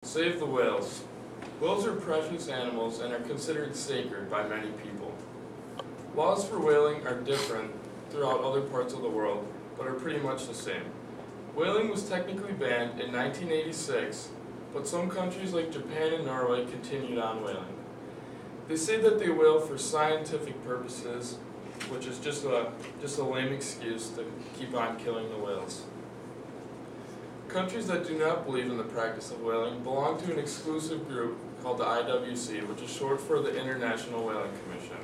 Save the whales. Whales are precious animals and are considered sacred by many people. Laws for whaling are different throughout other parts of the world, but are pretty much the same. Whaling was technically banned in 1986, but some countries like Japan and Norway continued on whaling. They say that they whale for scientific purposes, which is just a lame excuse to keep on killing the whales. Countries that do not believe in the practice of whaling belong to an exclusive group called the IWC, which is short for the International Whaling Commission.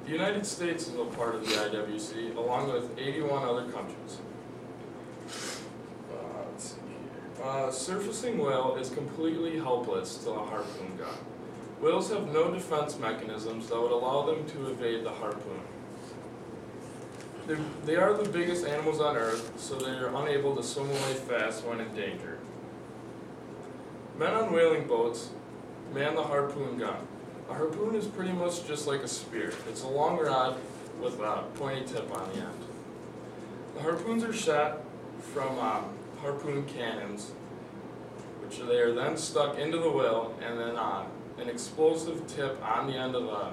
The United States is a part of the IWC, along with 81 other countries. Let's see here. Surfacing whale is completely helpless to a harpoon gun. Whales have no defense mechanisms that would allow them to evade the harpoon. They are the biggest animals on Earth, so they are unable to swim away fast when in danger. Men on whaling boats man the harpoon gun. A harpoon is pretty much just like a spear. It's a long rod with a pointy tip on the end. The harpoons are shot from harpoon cannons, which they are then stuck into the whale, and then an explosive tip on the end of the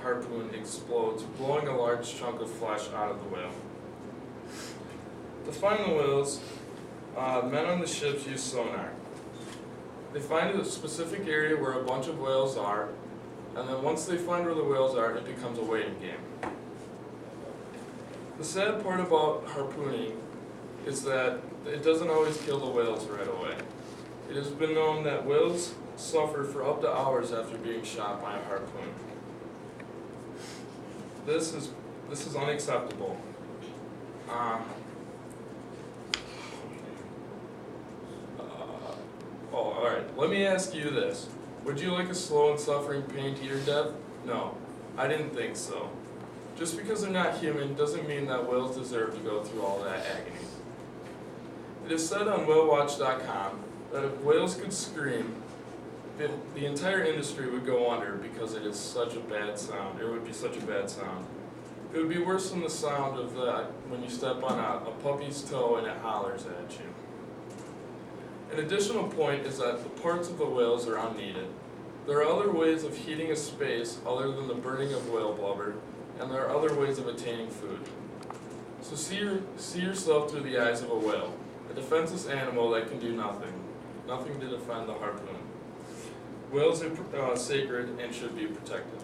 harpoon explodes, blowing a large chunk of flesh out of the whale. To find the whales, men on the ships use sonar. They find a specific area where a bunch of whales are, and then once they find where the whales are, it becomes a waiting game. The sad part about harpooning is that it doesn't always kill the whales right away. It has been known that whales suffer for up to hours after being shot by a harpoon. This is unacceptable. Alright, let me ask you this. Would you like a slow and suffering pain to your death? No, I didn't think so. Just because they're not human doesn't mean that whales deserve to go through all that agony. It is said on whalewatch.com that if whales could scream, the entire industry would go under because it is such a bad sound. It would be such a bad sound. It would be worse than the sound of when you step on a puppy's toe and it hollers at you. An additional point is that the parts of the whales are unneeded. There are other ways of heating a space other than the burning of whale blubber, and there are other ways of attaining food. So see yourself through the eyes of a whale, a defenseless animal that can do nothing to defend the harpoon. Whales are sacred and should be protected.